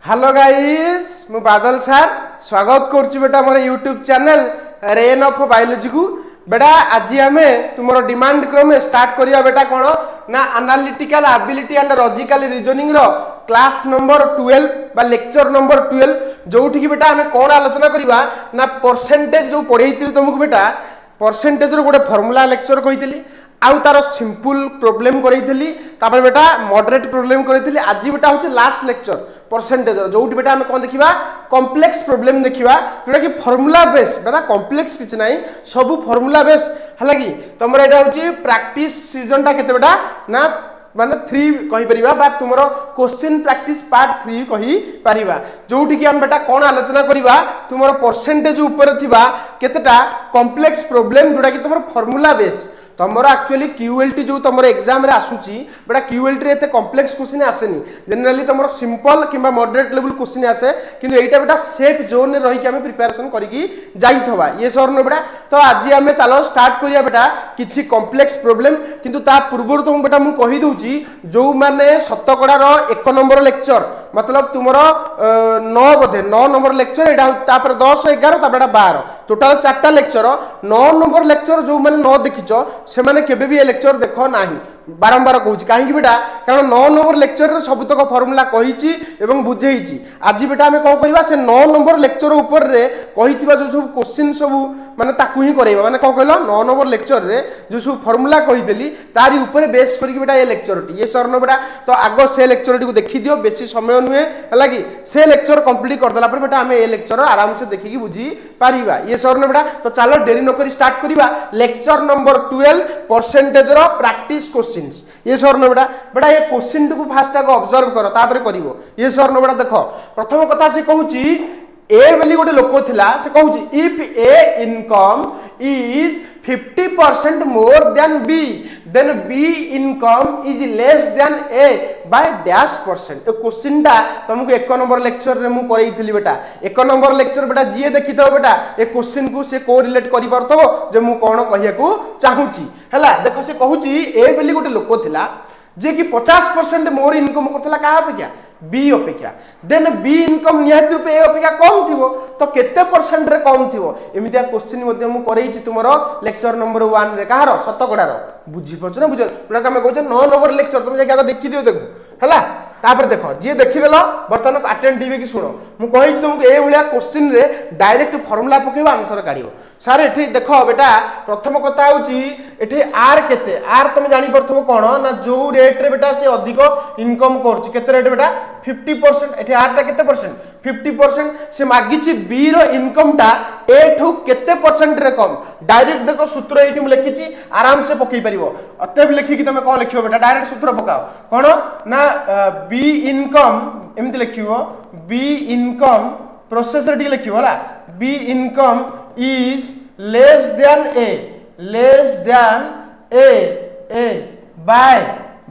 Hello guys मु बादल sir स्वागत करुच्ची बेटा मोर YouTube channel rain of biology को बेटा आज आम तुम डिमांड क्रमे स्टार्ट करिया बेटा कौन ना analytical ability and logical reasoning रो क्लास नंबर 12 बा लेक्चर नंबर 12 जोठी की बेटा आम कौन आलोचना करिवा ना परसेंटेज जो पढ़ाई तुमको बेटा परसेंटेज रो गोटे फॉर्मूला लेक्चर कही आउ तार सिंपल प्रॉब्लम करेइथली तापर बेटा मॉडरेट प्रॉब्लम करेइथली आज बेटा होचे लास्ट लेक्चर परसेंटेज जो बेटा हम कौन देखा कॉम्प्लेक्स प्रॉब्लम देखा जोटा कि फॉर्मूला बेस बेटा कॉम्प्लेक्स किछ नाही सब फॉर्मूला बेस हला कि तमरा एटा होची प्रैक्टिस सीजन टा केते बेटा ना माने 3 कहि परिबा बा तुमरो क्वेश्चन प्रैक्टिस पार्ट 3 कहि परिबा जोठी कि हम बेटा कोन आलोचना करिबा तुमरो परसेंटेज ऊपर थिबा केतेटा कॉम्प्लेक्स प्रॉब्लम जोटा कि तुमरो फॉर्मूला बेस तुम एक्चुअली क्यूएलटी जो तुम एग्जाम रे आसूची बेटा क्यूएलटी रे एते कॉम्प्लेक्स क्वेश्चन आसेनी जनरली तुम सिंपल किंबा मॉडरेट लेवल क्वेश्चन आसे किंतु एटा बेटा सेफ जोन रे रही कि हम प्रिपरेशन करिकी जाइथवा ये सर न बेटा तो आज हम तालो स्टार्ट करिया बेटा किछि कॉम्प्लेक्स प्रॉब्लम किंतु ता पूर्व तुम बेटा मु कहि दउची जो माने शतकड़ा रो 1 नंबर लेक्चर मतलब तुमरो 9 बोधे 9 नंबर लेक्चर एटा तापर 10 11 तापर 12 टोटल 4टा लेक्चर 9 नंबर लेक्चर जो माने 9 देखिचो से माने केबे भी ए लेक्चर देखो नाही बारंबार कहूँ कहीं बेटा कारण 9 नंबर लेक्चर रे सबुतक फॉर्मूला कही एवं बुझेई आज बेटा आम कौन करवा से 9 नंबर लेक्चर ऊपर रे कहिथिबा जो सब क्वेश्चन सब माने ताकू ही करैबा माने कौन कहलो 9 नंबर लेक्चर रे जो सब फॉर्मूला कहिदेली तारी ऊपर बेस करके बेटा ये लेक्चर टी ये सर न बेटा तो आगो से लेक्चर टी को देखि दियो बेसी समय नुहे हला कि से लेक्चर कंप्लीट कर देला पर बेटा आम ए लेक्चर आराम से देखि की बुझी पारिबा ये सर न बेटा तो चलो देरी न करी स्टार्ट करिबा लेक्चर नंबर 12 परसेंटेज रो प्रैक्टिस क्वेश्चन ये सर न बेटा ये क्वेश्चन को फास्ट आगे ऑब्जर्व कर तापर करिवो ये सर न बेटा देखो प्रथम कथा से कहूची ए बेली गोटे लोक थिला से कहूची if A income is 50% more than B than B income is less than A by dash percent A question टा तुमको 1 नंबर लेक्चर रे मु करैथिली बेटा 1 नंबर लेक्चर बेटा जिए देखितो बेटा ए क्वेश्चन को से को रिलेट करि परथबो जे मु कोन कहिया को चाहूची हला देखो से कहूची ए बेली गोटे लोक थिला जे कि 50% मोर इनकम करथला का अपेक्षा बी अपेक्षा देन बी इनकम निहाती रूपे ए अपेक्षा कम थिवो तो केते परसेंट रे कम थिवो एमितिया क्वेश्चन मध्ये मु करैछि तुमरो लेक्चर नंबर 1 रे कहारो शतकड़ारो बुझी पछ ना बुझ पुरा हम कहछ 9 नंबर लेक्चर तुम जाके देखि दियो देखो हला तापर देखो जे देखि देलो बर्तन अटेंटिव की सुनो मु कहिछि तुमको ए भलिया क्वेश्चन रे डायरेक्ट फार्मूला पकेबो आंसर काढिबो सर एठी देखो बेटा प्रथम कथा होची एठी आर केते आर तुम जानि परथबो कोन ना जो रेट रे बेटा से अधिक इनकम करछि केते रेट बेटा 50% एठी आर ता केते परसेंट 50% से मागिछि बी रो इनकम टा ए ठु केते परसेंट रे कम डायरेक्ट देखो सूत्र एठी मु लिखिछि आराम से पकई परिबो अतएब लिखि कि तमे कोन लिखियो बेटा डायरेक्ट सूत्र पकाओ कोन ना बी इनकम एमति लिखियो बी इनकम प्रोसेस रे लिखियो होला B income is less than A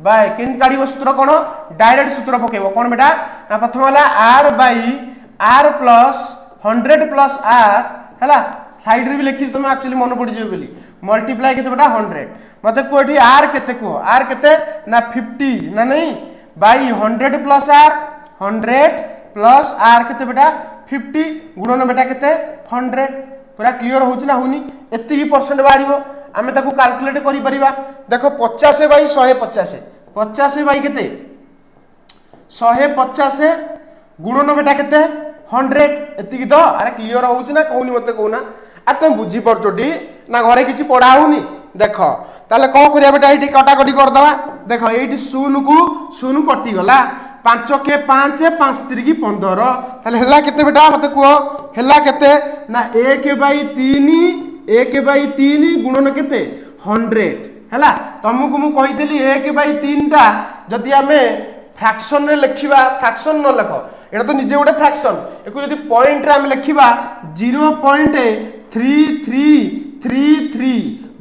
by किंत काढिबो सूत्र कोन डायरेक्ट सूत्र पकेबो कोन बेटा ना प्रथम होला r by r plus 100 plus r हला साइड रे भी लिखि तुम एक्चुअली मन पड़ी जे बोली मल्टीप्लाई केते बेटा 100 मते कोठी r केते को r केते ना 50 ना नहीं by 100 plus r 100 plus r केते बेटा 50 गुणन बेटा केते 100 पूरा क्लियर होची ना होनी एत्ती परसेंट बारिबो आमे ताको कैलकुलेट करि परिबा देखो 50 बाई 150 50 बाई केते 150 गुणन बेटा केते 100 एत्ती तो अरे क्लियर होची ना कहूनी मते कहूना आ तुम बुझी परचोटी ना घरे किछि पढ़ा होनी देखो ताले को करिया बेटा एठी कटा कटी कर दवा देखो एठी शून्य कटि गला 5 के 5 5 3 की 15 ताले हला केते बेटा मते को हला केते ना 1/3 गुणन केते 100 हला तुमको मु कहि देली 1/3 टा जदी हमें फ्रैक्शन रे लिखिबा फ्रैक्शन न लिखो एटा तो निजे गोटे फ्रैक्शन एको जदी पॉइंट रे हम लिखिबा 0.3333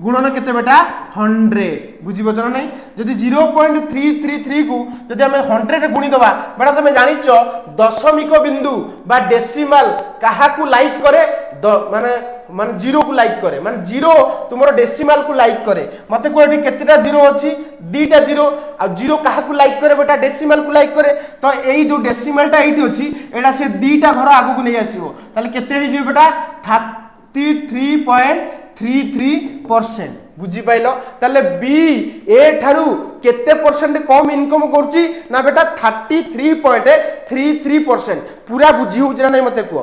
गुणन केते बेटा 100 बुझी बचन नहीं जदी 0.333 को जदी हमें 100 रे गुणी दबा बेटा तुम जानिचो दशमिक बिंदु बा डेसिमल काहा को लाइक करे माने माने जीरो को लाइक करे माने जीरो तुमरो डेसिमल को लाइक करे मते को एठी केतेटा जीरो अछि दीटा जीरो आ जीरो काहा को लाइक करे बेटा डेसिमल को लाइक करे तो एई जो डेसिमल टा एठी अछि एटा से दीटा घर आगु को नै आसीबो ताले केते हे जे बेटा 33.33% बुझी पाइलो ताले बी ए ठारू केते परसेंट कम इनकम करछि ना बेटा 33.33% पूरा बुझी हो जना नै मते को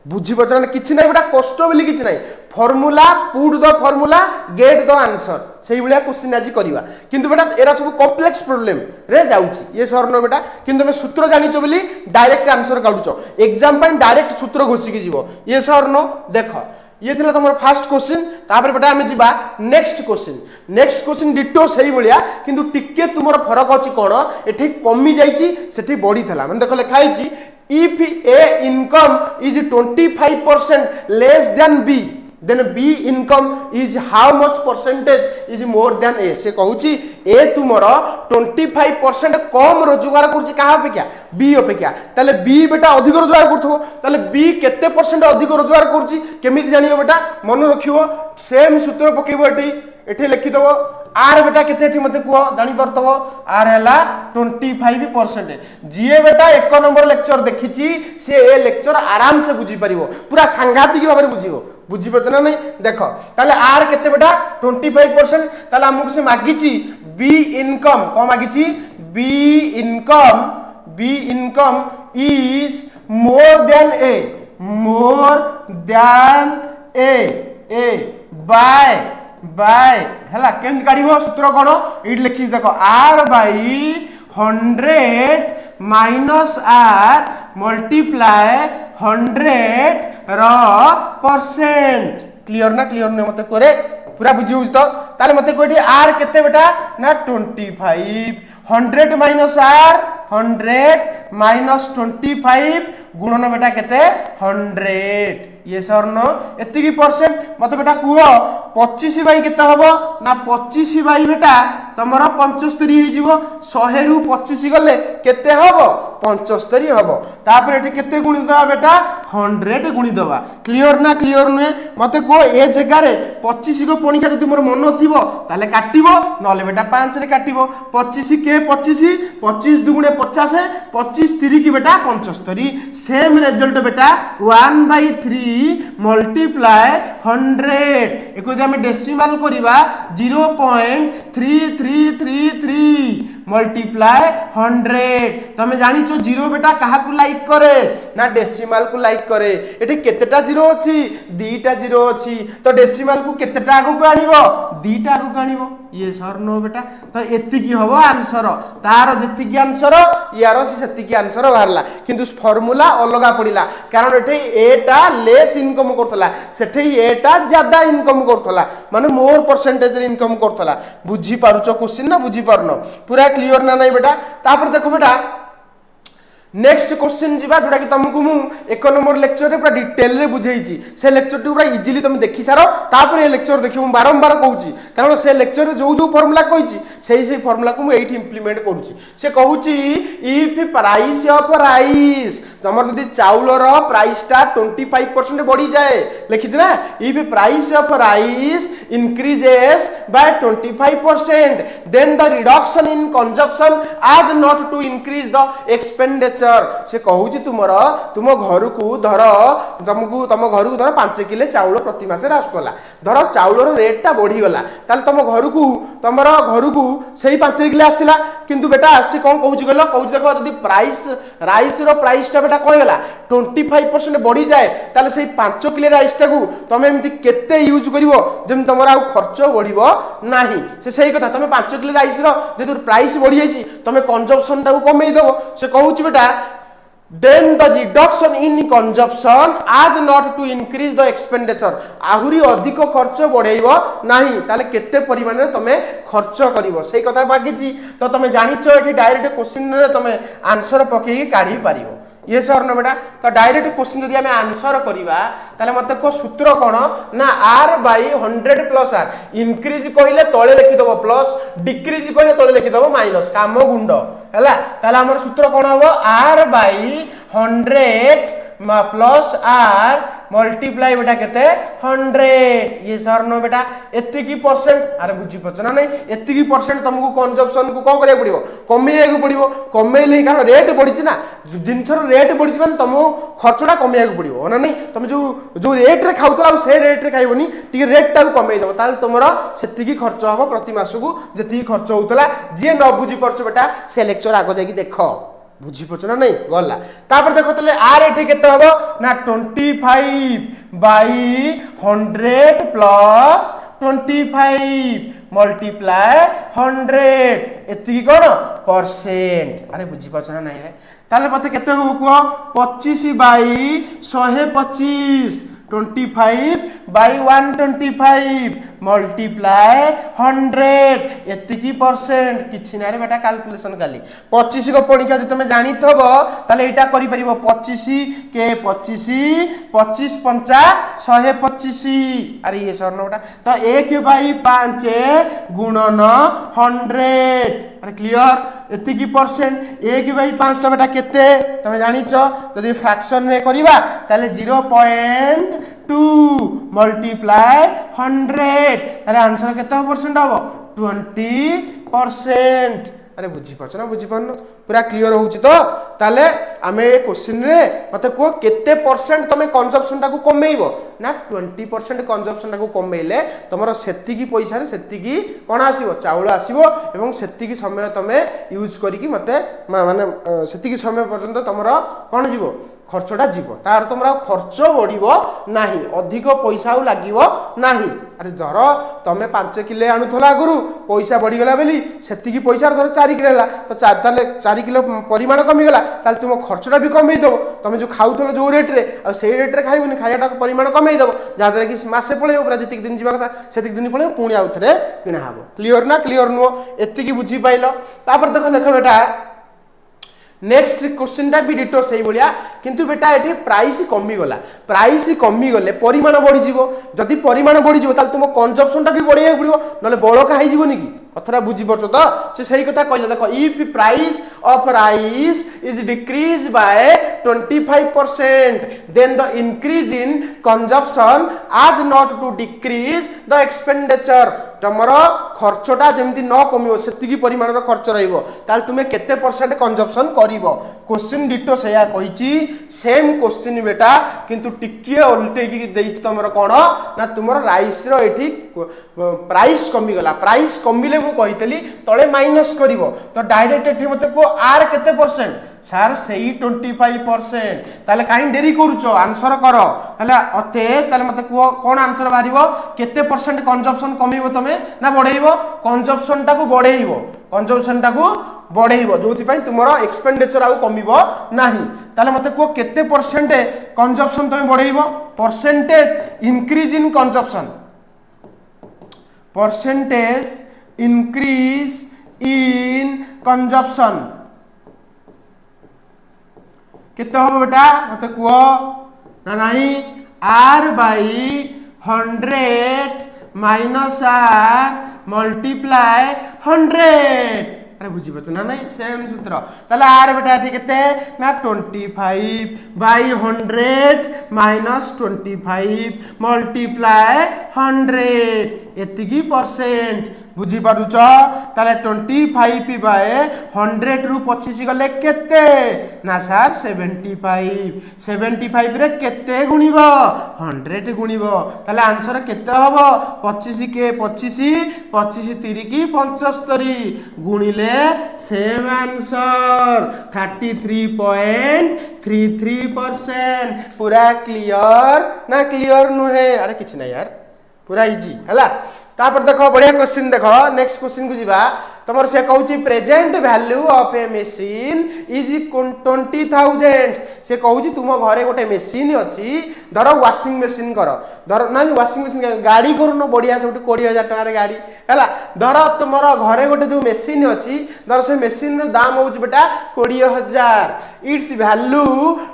बुझी पचना किछि नै बेटा कष्ट बोली किछि नै formula put the formula get the answer सेही बलिया क्वेश्चन आज करिवा किंतु बेटा एरा सब कॉम्प्लेक्स प्रॉब्लम रे जाउछि ये सर नो बेटा किंतु मैं सूत्र जानिचो बोली डायरेक्ट आंसर काढुचो एग्जाम पय डायरेक्ट सूत्र घोषि के जीवो ये सर नो देखो ये थिला तमर फर्स्ट क्वेश्चन तापर बेटा हमें जीवा नेक्स्ट क्वेश्चन डिटो सही बलिया किंतु टिके तुमर फरक अछि कोन एठी कमी जाईची सेठी बडी थला मन देखो लिखा आइची if a income is 25% less than b then b income is how much percentage is more than a से कहूची a तुमरो 25% कम रोजगार करछि कहा अपेक्षा b अपेक्षा ताले b बेटा अधिक रोजगार करथो ताले b केते परसेंट अधिक रोजगार करछि केमिति जानियो बेटा मन रखियो सेम सूत्र पकेबो एठी लिखि दबो आर बेटा केते एठी मते को जानि परतबो आर हला 25% जीए बेटा एक नंबर लेक्चर देखिची से ए लेक्चर आराम से बुझी परिबो पूरा सांघातिक भाबरे बुझिबो बुझी पछना नै देखो ताले आर केते बेटा 25% ताले हमकु से मागिची बी इनकम को मागिची B income is more than A by हला केन काढिबो सूत्र कोन इट लिखिस देखो r by 100 minus r multiply 100 रो परसेंट क्लियर ना मते करे पूरा बुझिउ तो ताले मते कोठी r केते बेटा ना 25 100 माइनस r 100 माइनस 25 गुणन बेटा केते 100 ये सर नो एति की परसेंट मते बेटा कुहो 25 बाई केते हबो ना 25 बाई बेटा तमरो 75 हे जीवो 100 रु 25 गले केते हबो 75 हबो तापर एठी केते गुणी दबा बेटा 100 गुणी दबा क्लियर नुए मते को ए जगह रे 25 को पणिका जदि मोर मन थिबो ताले काटिबो नले बेटा 5 रे काटिबो 25 के 25 दुगुणे 50 25 3 की बेटा 75 सेम रिजल्ट बेटा 1/3 मल्टीप्लाई 100 एको यदि हम डेसिमल करिबा 0.3333 मल्टीप्लाई 100 तमे जानि छो जीरो बेटा काहा को लाइक करे ना डेसिमल को लाइक करे एठी केतेटा जीरो अछि दीटा जीरो अछि तो डेसिमल को केतेटा आगु को आनिबो दीटा आगु को आनिबो ये सर नो बेटा तो एति की हबो आंसर तार जेति की आंसर यार सेति की आंसर बाहरला किंतु फार्मूला अलगा पडिला कारण एठी एटा लेस इनकम करथला सेठी एटा ज्यादा इनकम करथला माने मोर परसेंटेज रे इनकम करथला बुझी पारुचो क्वेश्चन ना बुझी पारनो पूरा क्लियर ना नहीं बेटा तापर देखो बेटा नेक्स्ट क्वेश्चन जीवा जोटा कि तुमको मु एक नंबर लेक्चर रे पूरा डिटेल रे बुझेइची से लेक्चर टू पूरा इजीली तुम देखि सारो तापर ये लेक्चर देखि मु बारंबार कहूची कारण से लेक्चर रे जो फार्मूला कहिची सही फार्मूला को मु एठी इंप्लीमेंट करूची से कहूची इफ प्राइस ऑफ राइस तमर जदी चाउल रो प्राइस ता 25% बढ़ी जाए लिखिछ ना if price of rice increases by 25% then the reduction in consumption as not to increase the expenditure से कहूची तुम घर को धर तुम घर को धर 5 किलो चाउल प्रति मास आसुला धर चाउल रेट टा बढ़ी गला ताले तुम घर को सही 5 किलो आसिला किंतु बेटा से कौन कहूची गलो कहूची देखो जदी राइस रो प्राइस टा बेटा कोइ गला 25% बढ़ी जाए ताले सही 5 किलो राइस टा को तुम एमती केते यूज करिवो जेम तमरा आ खर्च बढ़िबो नाही से सही कथा तुम 5 किलो राइस रो जदी प्राइस बढ़ी जाईची तुम कंजम्पशन टा को कमेई देबो से कहूची बेटा then the reduction in consumption as not to increase the expenditure आहुरी अधिक खर्च बढ़ाइबो नाही ताले केते परिमाण रे तमे खर्च करिवो सेही कथा बाकीची तो तमे जानिचो एठी डायरेक्ट क्वेश्चन रे तमे आंसर पकेई काढी पारिवो ये सर न बेटा तो डायरेक्ट क्वेश्चन जदि हमें आंसर करिवा ताले मते को सूत्र कोन ना r by 100 plus r increase कहिले तळे लिखि दबो प्लस डिक्रीज कहिले तळे लिखि दबो माइनस काम गुंड हैला ताले हमर सूत्र कोन हबो r by 100 plus r multiply बेटा केते 100 ये सर नो बेटा एति की परसेंट अरे बुझी पछ ना नहीं एति की परसेंट तुमको कंजप्शन को कोन करिया पड़िबो कमेया पड़िबो कमेले कारण रेट बढ़ी ना जिनसर रेट बढ़ी माने तुम खर्चटा कमेया पड़िबो ना नहीं तुम जो रेट रे खाउतला से रेट रे खाइबोनी टी रेट टा कमे दबो ताल तुमरा सेति की खर्च हो प्रति मास को जति खर्च होतला जे न बुझी परछ बेटा से लेक्चर आगो जाकी देखो बुझी पछ ना नहीं गला तापर देखो तले आर एठी केते हबो ना 25 बाई 100 प्लस 25 मल्टीप्लाई 100 एति कोन परसेंट अरे बुझी पछ ना नहीं रे ताले पते केते हो को 25 बाई 125 25 बाई 125 मल्टीप्लाई 100 एतिकी परसेंट किछि ना रे बेटा कैलकुलेशन काली 25 को पणिका जे तुमे जानि थबो ताले एटा करि परिबो 25 के 25 25 पंचा 125 अरे ये सरनो बेटा तो 1 बाई 5 गुणन 100 अरे क्लियर एतिकी परसेंट 1 बाई 5 टा बेटा केते तुमे जानि छ जदि फ्रैक्शन रे करिबा ताले 0.2 मल्टीप्लाई 100 ताले आंसर केते परसेंट हबो 20%। अरे बुझी पाछ ना बुझी पानो पूरा क्लियर होउची तो ताले आमे क्वेश्चन रे मते को केते परसेंट तमे कंजप्शन टाको कमेइबो ना 20% कंजप्शन टाको कमेइले तमरो सेति की पैसा रे सेति की कोन आसीबो चाउल आसीबो एवं सेति की समय तमे यूज करी की मते माने सेति की समय पर्यंत तमरो कोन जीवो खर्चटा जीवो तार तमरा खर्च बढ़िबो नाही अधिक पैसा लागिबो नाही अरे धर तमे 5 किलो आनुथला गुरु पैसा बढ़ी गला बेली सेति की पैसा धर 4 किलो हला तो 4 किलो परिमाण कमी गला ताल तुम खर्चटा भी कमी दबो तमे जो खाउथलो जो रेट रे आ सेही रेट रे खाइबोनी खायाटा परिमाण कमी दबो जादरे कि मासे पळे पूरा जतिक दिन जीवा कथा सेतिक दिन पळे पुणी आउथरे किना हाबो क्लियर ना क्लियर नो एति की बुझी पाइलो तापर देखो बेटा नेक्स्ट क्वेश्चन टा भी डिटो सही भलिया किंतु बेटा एठी प्राइस कमी गले परिमाण बढ़ी जीवो जदि परिमाण बढ़ी जीवो ताल तुम कंजप्शन टा भी बढ़िया पड़िबो नले बळका हाई जीवोनी की कथरा बुझी परछो तो से सही कथा कहला देखो if price of rice is decrease by 25% then the increase in consumption as not to decrease the expenditure तमरो खर्चटा जेमति न कमिवो सेति की परिमाण रो खर्च रहइबो ताल तुमे केते परसेंट कंजप्शन करिवो क्वेश्चन डिटो सेया कहिची सेम क्वेश्चन बेटा किंतु टिकिए उल्टे की देइछ तमरो कोन ना तुमरो राइस रो एठी प्राइस कमी गला प्राइस कमिले मु कहितली तळे माइनस करिवो तो डायरेक्ट एठी मते को आर केते परसेंट सर सही 25% ताले काई देरी करूचो आंसर करो ताले अते ताले मते को कोन आंसर बारिवो केते परसेंट कंजप्शन कमिवो तमे ना बढ़ेइवो कंजप्शन टाको बढ़ेइवो जोथि पई तुमरो एक्सपेंडिचर आउ कमिवो नाही ताले मते को केते परसेंट कंजप्शन तमे बढ़ेइवो percentage increase in consumption percentage increase in consumption केते हो बेटा मते को ना नहीं r by 100 minus r multiply 100 अरे बुझी पत ना नहीं सेम सूत्र ताले r बेटा ठीक केते ना 25 बाई 100 माइनस 25 मल्टीप्लाई 100 एतिकी परसेंट बुझी पारुच ताले 25 बाय 100 रु 25 गले केते ना सर 75 रे केते गुणिबो 100 गुणिबो ताले आंसर केते हबो 25 के 25 3 की 75 गुणिले सेम आंसर 33.33% पूरा क्लियर ना क्लियर नुहे अरे किछ ना यार पूरा इजी हला तापर देखो बढ़िया क्वेश्चन देखो नेक्स्ट क्वेश्चन को जीवा तमर से कहउची present value of a machine is 20,000 से कहउची तुम घरे गोटे मशीन अछि धर वाशिंग मशीन कर धर ना वाशिंग मशीन गाड़ी करूनो बढ़िया सब 20,000 टका रे गाड़ी हला धर तुमर घरे गोटे जो मशीन अछि धर से मशीन रो दाम होउची बेटा 20,000 इट्स वैल्यू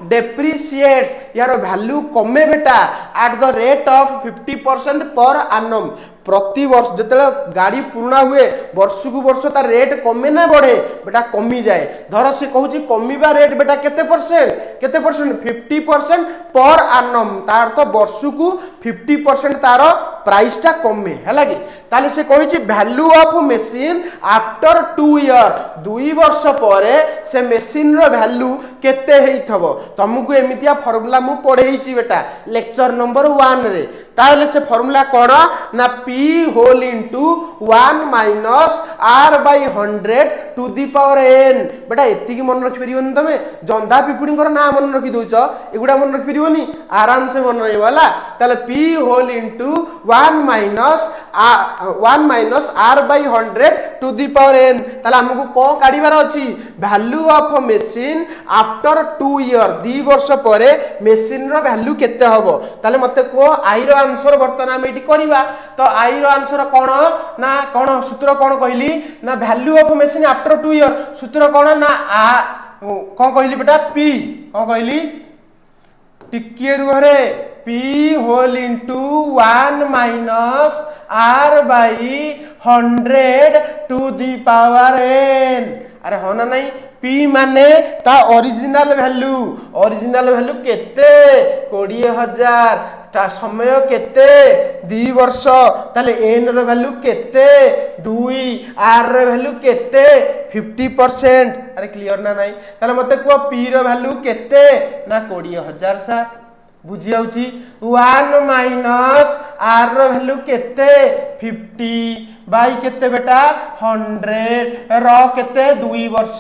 डेप्रिशिएट्स यार वैल्यू कमे बेटा एट द रेट ऑफ 50% पर annum प्रति वर्ष जिते गाड़ी पुराना हुए वर्ष को वर्ष तार रेट कमे ना बढ़े बेटा कमी जाए धर से कहूँ कमिबा रेट बेटा केते परसेंट 50% पर आनम तार तो वर्ष को 50% तार प्राइस टा कमे है कि ताले से कही value of machine after 2 year 2 वर्ष पर से मशीन रो वैल्यू केते हेइथबो तुमको एमितिया फार्मूला मु पढ़ेइची बेटा लेक्चर नंबर 1 रे ताले से फार्मूला कोन ना p whole into 1 minus r by 100 to the power n बेटा एति की मन रखि परिबोनी तमे जंदा पिपुडी कर ना मन रखि दोछ एगुडा मन रखि परिबोनी आराम से मन रही वाला ताले p whole into 1 minus r by 100 to the power n ताले हमको को काढिबार अछि value of machine after 2 year 2 वर्ष परे मशीन रो वैल्यू केते हबो ताले मते को आई रो आंसर वर्तमान हम एटी करिवा तो आई रो आंसर कोन ना कोन सूत्र कोन कहली ना value of machine after 2 year सूत्र कोन ना आ कोन कहली बेटा p कोन कहली टिकिए रु रे p whole into 1 minus r by 100 to the power n अरे हो ना नहीं p माने ता ओरिजिनल वैल्यू केते 20000 ता समय केते 2 वर्ष ताले n रो वैल्यू केते 2 r रो वैल्यू केते 50% अरे क्लियर ना नहीं ताले मते को p रो वैल्यू केते ना 20000 सर बुझी जाउची 1 माइनस r रो वैल्यू केते 50 बाई केते बेटा 100 रो केते 2 वर्ष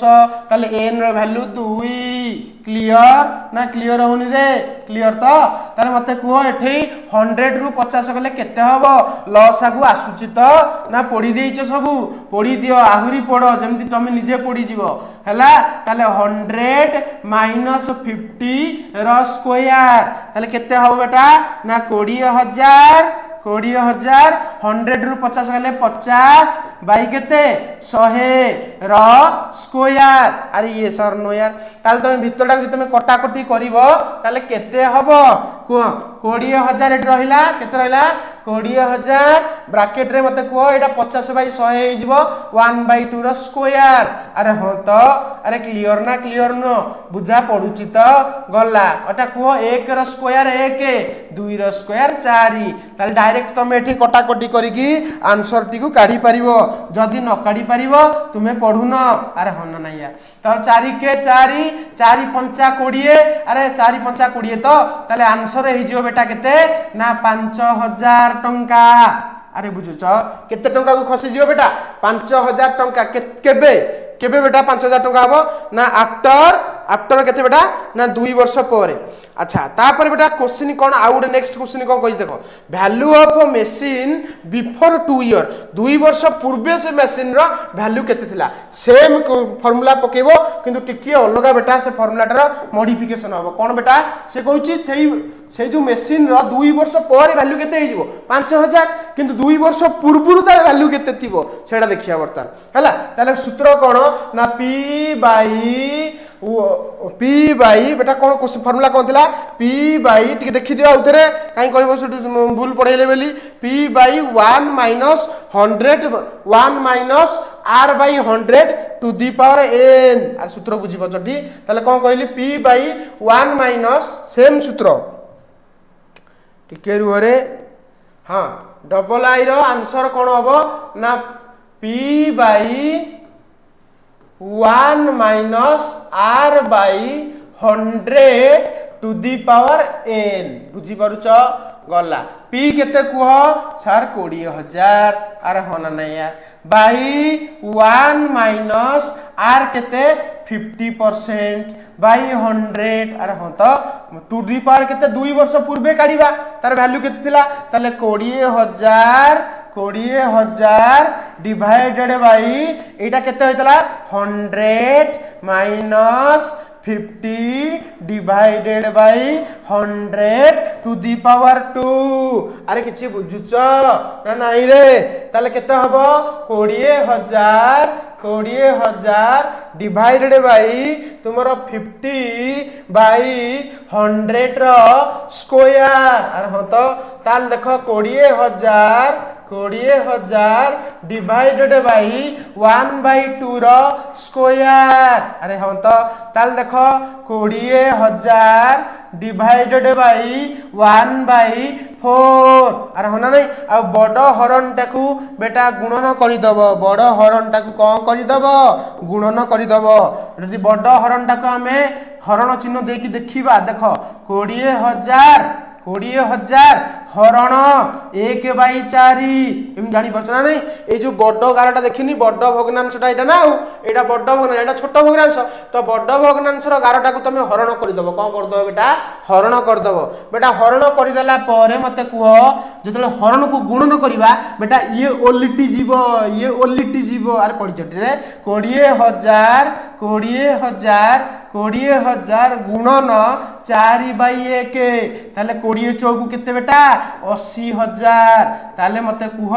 ताले n रो वैल्यू 2 क्लियर ना क्लियर होनी रे क्लियर तो ताले मते कहो एठी 100 रु 50 गले केते हबो लॉस आगु आसुची तो ना पड़ी देइछ सबु पड़ी दियो आहुरी पड़ो जेमति तमे निजे पड़ी जीवो हला ताले 100 माइनस 50 रो स्क्वायर ताले केते हबो बेटा ना 20000 100 रु 50 गले 50 बाई केते 100 रो स्क्वायर अरे ये सर नो यार ताले तुम भितरटा जे तुम कटा कटी करिवो ताले केते हबो को 20000 एट रहिला केते रहिला 20000 ब्रैकेट रे मते को एटा 50 बाई 100 हे जिवो 1/2 रो स्क्वायर अरे हो तो अरे क्लियर ना क्लियर नो बुझा पडुची तो गला एटा को 1 रो स्क्वायर 1 2 रो स्क्वायर 4 ताले डायरेक्ट तुम एठी कटा कटी करिकी आंसर टी को काढी परिवो जदी न काढी परिवो तुमे पढुन अरे होन ना या तो 4 के 4 4 5 20 अरे 4 5 20 तो ताले आंसर हे जिवो बेटा केते ना 5000 टंका अरे बुझुछ केते टंका को खसी जिवो बेटा 5000 टंका केबे केबे बेटा 5000 टंका हबो ना आफ्टर केते बेटा ना 2 वर्ष परे अच्छा तापर बेटा क्वेश्चन कोन आउट नेक्स्ट क्वेश्चन कोन कहि देखो value of machine before 2 year 2 वर्ष पूर्वे से मशीन रो वैल्यू केते थिला सेम फार्मूला पकेबो किंतु टिकिए अलगा बेटा से फार्मूलाटर मॉडिफिकेशन हबो कोन बेटा से कहूची से जो मशीन रो 2 वर्ष पर वैल्यू केते हे जिवो 5000 किंतु 2 वर्ष पूर्वरु तार वैल्यू केते थिबो सेडा देखिया वर्तन हला ताले सूत्र कोन ना p बाई बेटा कोन क्वेश्चन फार्मूला कोन थिला p बाई टिके देखि दियो उतरे काई कहबो सेटु भूल पढेले बेली p by 1 minus 1 minus r by 100 to the power n आर सूत्र बुझी पछटी ताले कोन कहली p बाई 1 माइनस सेम सूत्र टिके रुहरे हां डबल आई रो आंसर कोन हबो ना p by 1 minus r by 100 to the power n बुझी पारुच गला p केते कुह सर 20000 अरे होना नहीं यार बाई 1 माइनस r केते 50% बाई 100 अरे हो तो टू दी पावर केते 2 वर्ष पूर्वे काढिबा तार वैल्यू केते थिला ताले 20000 डिवाइडेड बाई एटा केते होइतला 100 minus 50 divided by 100 to the power 2 अरे किछि बुझुछ ना नाही रे ताले केते हबो 20000 डिवाइडेड बाई तुमरो 50 बाई 100 रो स्क्वायर अरे हो तो ताल देखो 20000 20,000 डिवाइडेड बाई 1/2 रो स्क्वायर। अरे हाँ तो ताल देख 20,000 डिवाइडेड बाई 1/4। अरे हाँ ना नहीं आ बड़ हरण टाकू बेटा गुणन करदब बड़ हरण टाकू कौन करदब गुणन करदब। यदि बड़ हरण टाकू आम हरण चिन्ह देकी देखा देख 20,000 हरण 1/4 एम जानी पारछ ना नहीं ए जो बड़ गारटा देखिनी बड़ भग्नांशटा एटा ना एटा बड़ भग्नांश एटा छोट भग्नांश तो बड़ भग्नांशर गारटा को तुम हरण करदब कौन करदब बेटा हरण करदब बेटा हरण करदेला परे मते कुह जतले हरण को गुणन करबा बेटा ये ओलिटी जीव अरे पडिचटी रे 20,000 गुणन 4/1 ताले 20 चौकु केते बेटा 80,000 ताले मते कुह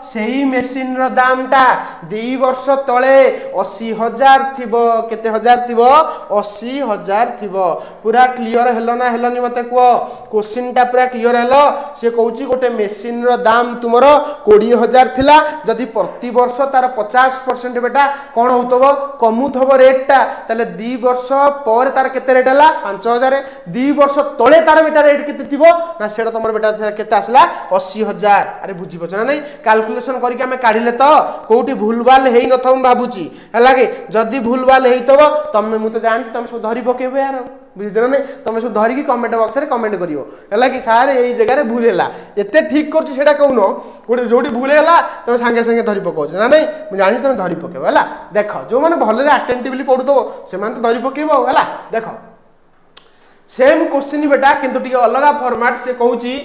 सेही मेसिन रो दामटा 2 वर्ष तळे 80,000 थिबो केते हजार थिबो 80,000 थिबो। पूरा क्लियर हेलो ना हेलोनी मते कुह क्वेश्चन टा पूरा क्लियर हेलो से कहूची गोटे मेसिन रो दाम तुमरो 20,000 थिला जदी प्रति वर्ष तार 50% बेटा कोन होतबो कमुथबो रेट टा ताले 2 वर्ष पर तार केते रेट हला 5,000 2 वर्ष तळे तार बेटा रेट केते थिबो ना सेडा तमर बेटा केते आसला 80,000। अरे बुझी पछ ना नहीं कैलकुलेशन करके हमें काढिले तो कोठी भूलभाल हेई नथम भाबुची हला के जदी भूलभाल हेइतबो तमे मु तो जानि तमे सब धरि पकेबे यार बुझिदेना नहीं तुम सब धरिकी कमेंट बॉक्स रे कमेंट करियो हला कि सार एई जगह रे भूल हैला एते ठीक करछि सेटा कहूनो गोटे जोडी भूल हैला तुम संगे संगे धरि पको ना नहीं मु जानि तुम धरि पकेबो हला देखो जो माने भले अटेंटिवली पढुतो से माने तो धरि पकेबो हला देखो सेम क्वेश्चन बेटा किंतु टिके अलगा फॉर्मेट से कहूची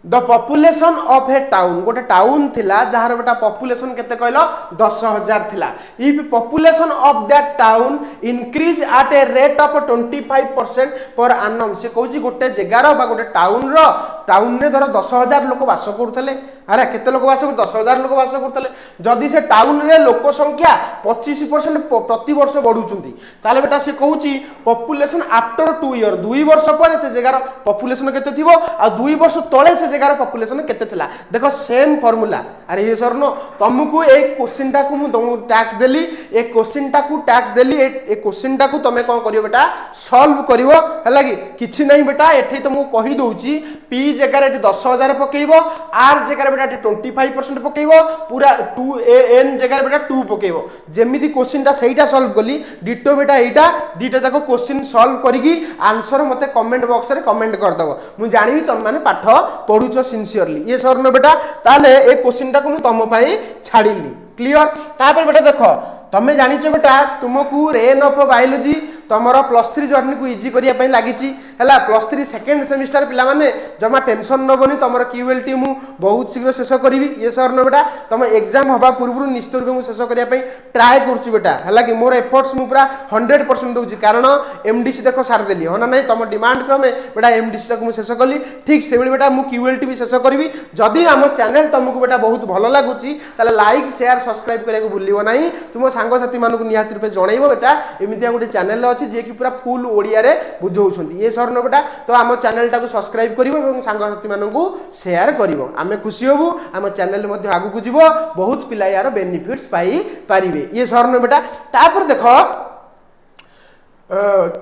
the population of a town गोटे टाउन थिला जहार बेटा पॉपुलेशन केते कहलो 10,000 थिला if population of that town increase at a rate of 25% per annum से कहूची गोटे जगार बा गोटे टाउन रे धर 10,000 लोक वास करथले अरे केते लोक वास 10,000 लोक वास करथले जदी से टाउन रे लोक संख्या 25% प्रति वर्ष बढ़ुचुंती ताले बेटा से कहूची पॉपुलेशन आफ्टर 2 ईयर 2 वर्ष पर से जगार पॉपुलेशन केते थिबो आ 2 वर्ष तळे से जगार पॉपुलेशन केते थिला देखो सेम फार्मूला। अरे ये सर नो तुमको एक क्वेश्चन टा को मु टैक्स देली एक क्वेश्चन टा को टैक्स देली एक क्वेश्चन टा को तमे कोन करियो बेटा सॉल्व करिवो हला कि किछि नहीं बेटा एठी तुमको कहि दोउची p जगार एठी 10,000 पकेइबो r जगार बेटा एठी 25% पकेइबो पूरा 2n जगार बेटा 2 पकेइबो जेमिति क्वेश्चन टा सेहीटा सॉल्व कली डिटो बेटा एटा दीटा जाको क्वेश्चन सॉल्व करिकी आंसर मते कमेंट बॉक्स रे कमेंट कर दबो मु जानिबी तुम माने पाठ पढुचो सिंसियरली ये सर न बेटा ताले ए क्वेश्चन टा को मु तम पई छाडिली क्लियर। तापर बेटा देखो तमे जानिछ बेटा तुमको रेन ऑफ बायोलॉजी तमरो +3 जर्नी को इजी करिया पई लागिची हला +3 सेकंड सेमिस्टर पिला माने जमा टेंशन नबनी तमरो क्यूएलटी मु बहुत शीघ्र शेष करिवि ये सर न बेटा तम एग्जाम हबा पूर्व निश्चित रूप मु शेष करिया पई ट्राई करछु बेटा हला कि मोर एफर्ट्स मु पूरा 100% दउची कारण एमडीसी देखो सार देली होना नहीं तम डिमांड क्रमे बेटा एमडीसी टा को मु शेष कली ठीक से बेटा मु क्यूएलटी भी शेष करिवि जदी हम चैनल तुमको बेटा बहुत भलो लागुची ताले लाइक शेयर सब्सक्राइब करिया को भूलिबो नाही तुम सांग साथी मानको निहाती रूपे जणाइबो बेटा एमितिया गोटे चैनल अछि जे कि पूरा फुल ओडिया रे बुझौछंती ये सर न बेटा तो आम चैनल टाको सब्सक्राइब करिवो एवं सांग साथी मानको शेयर करिवो आमे खुशी होबु आम चैनल मध्ये आगु को जिवो बहुत पिला यार बेनिफिट्स पाई पारिबे ये सर न बेटा। तापर देखो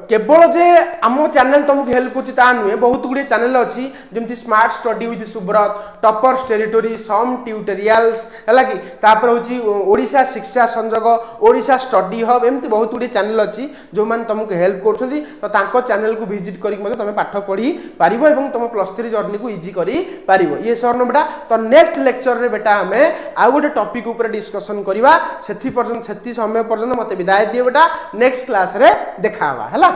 केवल जे आम चैनल तुमको हेल्प करछि ता नुहे बहुत गुडी चैनल अछि जेमति smart study with Subrat toppers territory some tutorials हला कि तापर होछि ओडिसा शिक्षा संजोग ओडिसा स्टडी हब एमति बहुत गुडी चैनल अछि जो मान तुमको हेल्प करछथि तो तांको चैनल को विजिट करी मते तमे पाठ पढी पारिबो एवं तुम +3 जर्नी को इजी करी पारिबो ये सर न बेटा। तो नेक्स्ट लेक्चर रे बेटा हमें आ गोटे टॉपिक ऊपर डिस्कशन करबा सेति समय पर्यंत मते विदाय दियो बेटा नेक्स्ट क्लास रे देखा हवा हला।